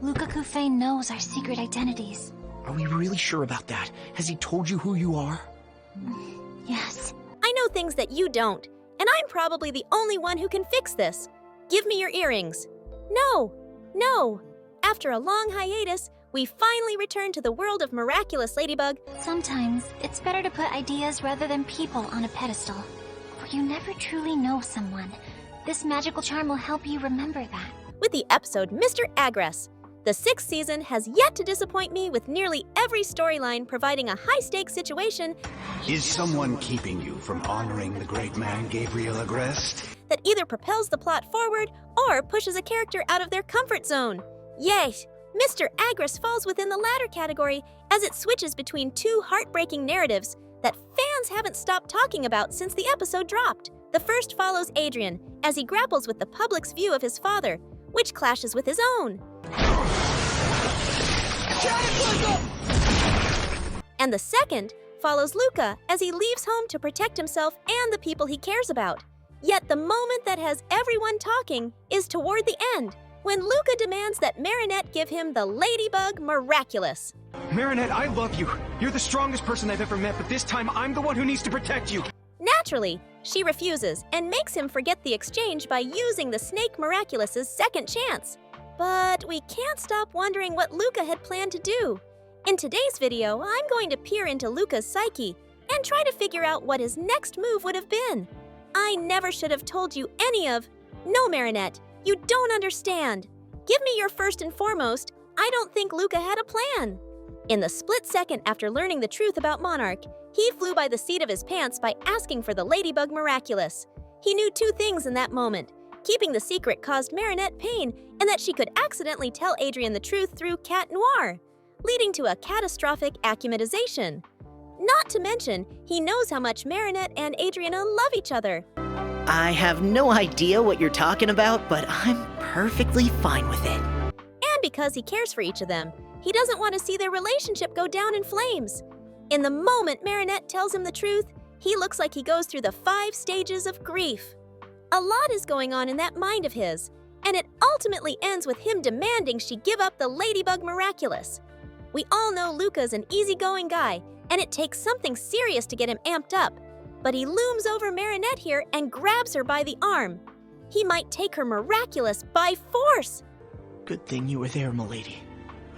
Luca Couffaine knows our secret identities. Are we really sure about that? Has he told you who you are? Yes. I know things that you don't, and I'm probably the only one who can fix this. Give me your earrings. No, no. After a long hiatus, we finally return to the world of Miraculous Ladybug. Sometimes it's better to put ideas rather than people on a pedestal. For you never truly know someone. This magical charm will help you remember that. With the episode Mr. Aggress. The 6th season has yet to disappoint me with nearly every storyline providing a high-stakes situation. Is someone keeping you from honoring the great man Gabriel Agreste? That either propels the plot forward or pushes a character out of their comfort zone. Yay! Mr. Aggress falls within the latter category as it switches between two heartbreaking narratives that fans haven't stopped talking about since the episode dropped. The first follows Adrien as he grapples with the public's view of his father, which clashes with his own. And the second follows Luca as he leaves home to protect himself and the people he cares about. Yet the moment that has everyone talking is toward the end, when Luca demands that Marinette give him the Ladybug Miraculous. Marinette, I love you. You're the strongest person I've ever met, but this time I'm the one who needs to protect you. Naturally, she refuses and makes him forget the exchange by using the Snake Miraculous's second chance. But we can't stop wondering what Luca had planned to do. In today's video, I'm going to peer into Luca's psyche and try to figure out what his next move would have been. I never should have told you any of... No, Marinette, you don't understand. Give me your first and foremost. I don't think Luca had a plan. In the split second after learning the truth about Monarch, he flew by the seat of his pants by asking for the Ladybug Miraculous. He knew two things in that moment. Keeping the secret caused Marinette pain, and that she could accidentally tell Adrien the truth through Cat Noir, leading to a catastrophic akumatization. Not to mention, he knows how much Marinette and Adriana love each other. I have no idea what you're talking about, but I'm perfectly fine with it. And because he cares for each of them, he doesn't want to see their relationship go down in flames. In the moment Marinette tells him the truth, he looks like he goes through the 5 stages of grief. A lot is going on in that mind of his, and it ultimately ends with him demanding she give up the Ladybug Miraculous. We all know Luca's an easygoing guy, and it takes something serious to get him amped up, but he looms over Marinette here and grabs her by the arm. He might take her Miraculous by force. Good thing you were there, m'lady.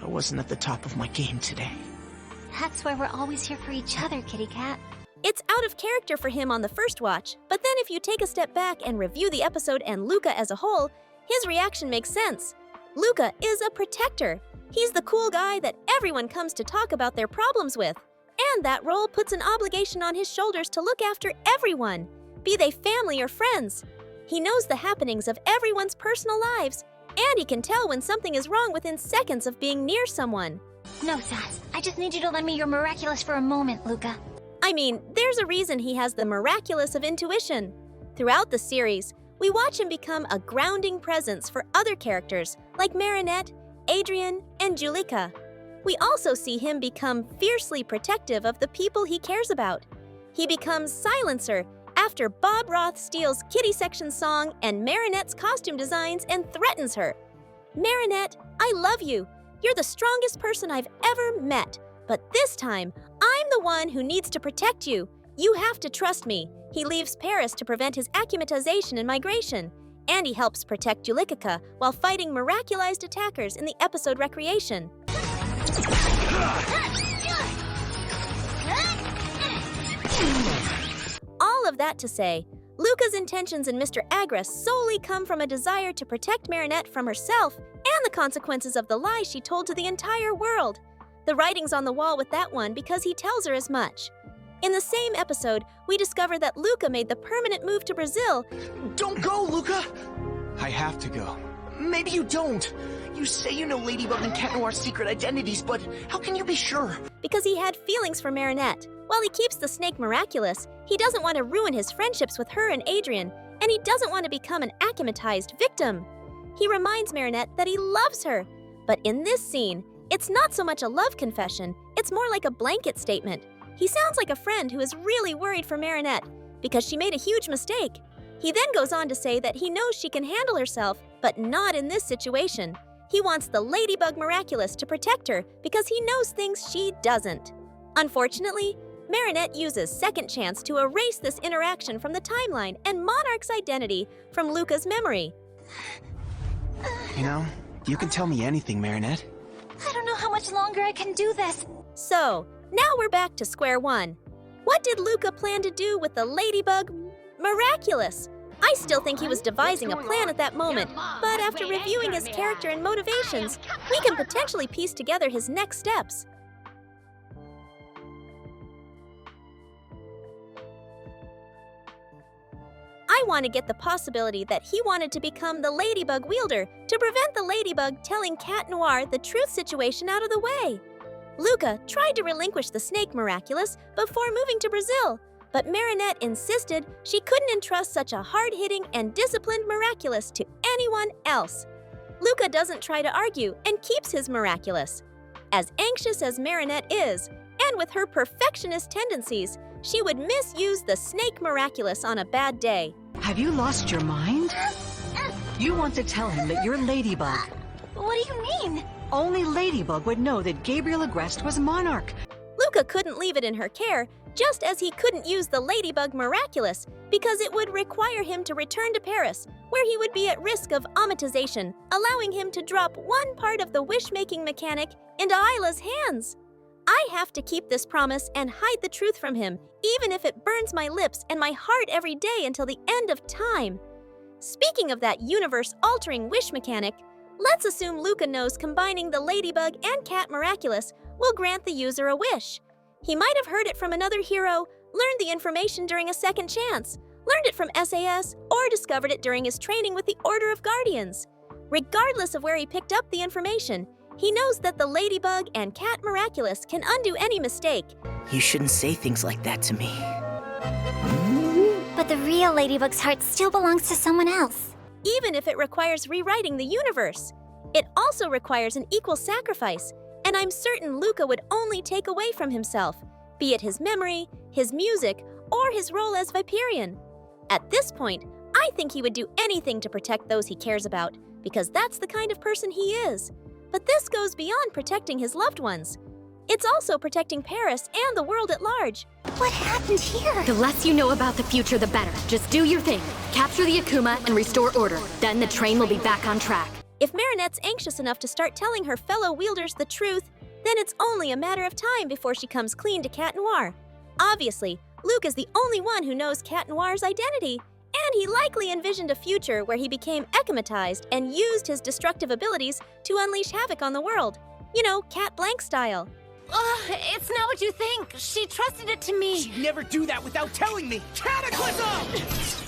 I wasn't at the top of my game today. That's why we're always here for each other, kitty cat. It's out of character for him on the first watch, but then if you take a step back and review the episode and Luca as a whole, his reaction makes sense. Luca is a protector. He's the cool guy that everyone comes to talk about their problems with. And that role puts an obligation on his shoulders to look after everyone, be they family or friends. He knows the happenings of everyone's personal lives, and he can tell when something is wrong within seconds of being near someone. No, Sass. I just need you to lend me your Miraculous for a moment, Luca. I mean, there's a reason he has the Miraculous of intuition. Throughout the series, we watch him become a grounding presence for other characters like Marinette, Adrien, and Julika. We also see him become fiercely protective of the people he cares about. He becomes Silencer after Bob Roth steals Kitty Section's song and Marinette's costume designs and threatens her. Marinette, I love you. You're the strongest person I've ever met. But this time, I'm the one who needs to protect you. You have to trust me. He leaves Paris to prevent his akumatization and migration. And he helps protect Julika while fighting miraculized attackers in the episode Recreation. All of that to say, Luca's intentions in Mr. Aggress solely come from a desire to protect Marinette from herself and the consequences of the lie she told to the entire world. The writing's on the wall with that one because he tells her as much. In the same episode, we discover that Luca made the permanent move to Brazil. Don't go, Luca! I have to go. Maybe you don't. You say you know Ladybug and Cat Noir's secret identities, but how can you be sure? Because he had feelings for Marinette. While he keeps the Snake Miraculous, he doesn't want to ruin his friendships with her and Adrien, and he doesn't want to become an akumatized victim. He reminds Marinette that he loves her. But in this scene, it's not so much a love confession, it's more like a blanket statement. He sounds like a friend who is really worried for Marinette because she made a huge mistake. He then goes on to say that he knows she can handle herself, but not in this situation. He wants the Ladybug Miraculous to protect her because he knows things she doesn't. Unfortunately, Marinette uses Second Chance to erase this interaction from the timeline and Monarch's identity from Luca's memory. You know, you can tell me anything, Marinette. I don't know how much longer I can do this. So, now we're back to square one. What did Luca plan to do with the Ladybug Miraculous? I still think he was devising a plan at that moment, but after reviewing his character and motivations, we can potentially piece together his next steps. I want to get the possibility that he wanted to become the Ladybug wielder to prevent the Ladybug telling Cat Noir the truth situation out of the way. Luca tried to relinquish the snake Miraculous before moving to Brazil, but Marinette insisted she couldn't entrust such a hard-hitting and disciplined Miraculous to anyone else. Luca doesn't try to argue and keeps his Miraculous. As anxious as Marinette is, and with her perfectionist tendencies, she would misuse the snake Miraculous on a bad day. Have you lost your mind? You want to tell him that you're Ladybug. What do you mean? Only Ladybug would know that Gabriel Agreste was Monarch. Luca couldn't leave it in her care, just as he couldn't use the Ladybug Miraculous because it would require him to return to Paris, where he would be at risk of amatization, allowing him to drop one part of the wish-making mechanic into Isla's hands. I have to keep this promise and hide the truth from him, even if it burns my lips and my heart every day until the end of time. Speaking of that universe-altering wish mechanic, let's assume Luca knows combining the Ladybug and Cat Miraculous will grant the user a wish. He might have heard it from another hero, learned the information during a second chance, learned it from SAS, or discovered it during his training with the Order of Guardians. Regardless of where he picked up the information, he knows that the Ladybug and Cat Miraculous can undo any mistake. You shouldn't say things like that to me. But the real Ladybug's heart still belongs to someone else. Even if it requires rewriting the universe. It also requires an equal sacrifice, and I'm certain Luca would only take away from himself, be it his memory, his music, or his role as Viperian. At this point, I think he would do anything to protect those he cares about, because that's the kind of person he is. But this goes beyond protecting his loved ones. It's also protecting Paris and the world at large. What happened here? The less you know about the future, the better. Just do your thing. Capture the Akuma and restore order. Then the train will be back on track. If Marinette's anxious enough to start telling her fellow wielders the truth, then it's only a matter of time before she comes clean to Cat Noir. Obviously, Luke is the only one who knows Cat Noir's identity, and he likely envisioned a future where he became ekumatized and used his destructive abilities to unleash havoc on the world. You know, Cat Blank style. It's not what you think. She trusted it to me. She'd never do that without telling me. Cataclysm!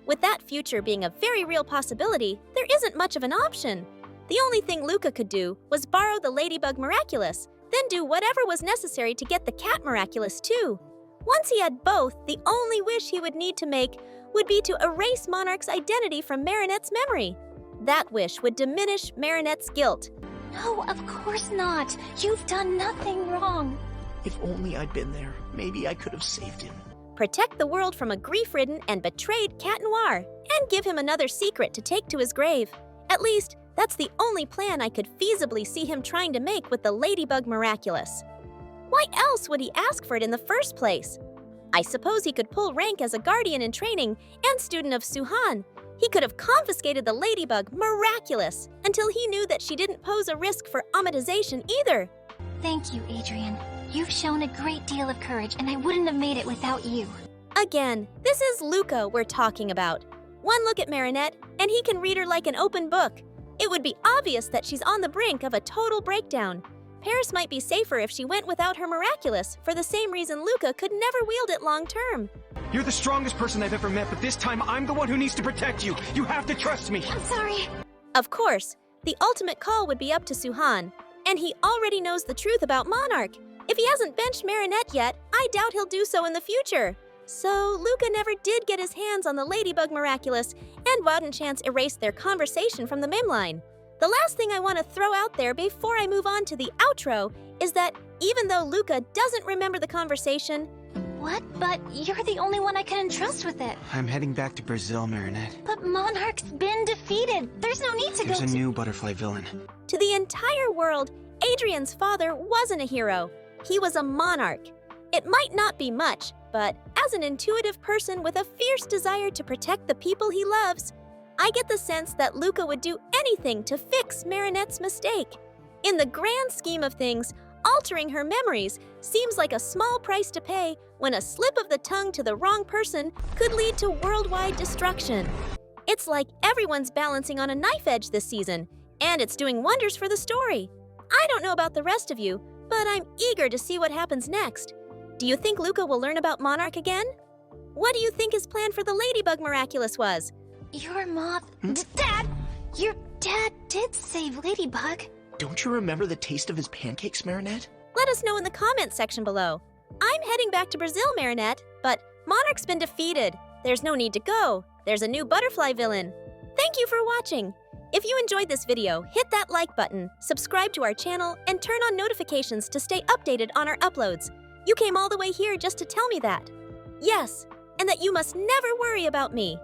With that future being a very real possibility, there isn't much of an option. The only thing Luca could do was borrow the Ladybug Miraculous, then do whatever was necessary to get the Cat Miraculous too. Once he had both, the only wish he would need to make would be to erase Monarch's identity from Marinette's memory. That wish would diminish Marinette's guilt. No, of course not. You've done nothing wrong. If only I'd been there, maybe I could have saved him. Protect the world from a grief-ridden and betrayed Cat Noir, and give him another secret to take to his grave. At least, that's the only plan I could feasibly see him trying to make with the Ladybug Miraculous. Why else would he ask for it in the first place? I suppose he could pull rank as a guardian in training and student of Suhan. He could have confiscated the Ladybug Miraculous until he knew that she didn't pose a risk for amatization either. Thank you, Adrien. You've shown a great deal of courage, and I wouldn't have made it without you. Again, this is Luca we're talking about. One look at Marinette, and he can read her like an open book. It would be obvious that she's on the brink of a total breakdown. Paris might be safer if she went without her Miraculous, for the same reason Luca could never wield it long term. You're the strongest person I've ever met, but this time I'm the one who needs to protect you. You have to trust me. I'm sorry. Of course, the ultimate call would be up to Suhan, and he already knows the truth about Monarch. If he hasn't benched Marinette yet, I doubt he'll do so in the future. So Luca never did get his hands on the Ladybug Miraculous, and Woden Chance erased their conversation from the meme-line. The last thing I want to throw out there before I move on to the outro is that even though Luca doesn't remember the conversation, What? But you're the only one I can entrust with it. I'm heading back to Brazil, Marinette. But Monarch's been defeated. There's no need to There's go a new butterfly villain. To the entire world, Adrien's father wasn't a hero. He was a monarch. It might not be much, but as an intuitive person with a fierce desire to protect the people he loves, I get the sense that Luca would do anything to fix Marinette's mistake. In the grand scheme of things, altering her memories seems like a small price to pay when a slip of the tongue to the wrong person could lead to worldwide destruction. It's like everyone's balancing on a knife edge this season, and it's doing wonders for the story. I don't know about the rest of you, but I'm eager to see what happens next. Do you think Luca will learn about Monarch again? What do you think his plan for the Ladybug Miraculous was? Your mom... Dad! Your dad did save Ladybug. Don't you remember the taste of his pancakes, Marinette? Let us know in the comments section below. I'm heading back to Brazil, Marinette, but Monarch's been defeated. There's no need to go. There's a new butterfly villain. Thank you for watching. If you enjoyed this video, hit that like button, subscribe to our channel, and turn on notifications to stay updated on our uploads. You came all the way here just to tell me that. Yes, and that you must never worry about me.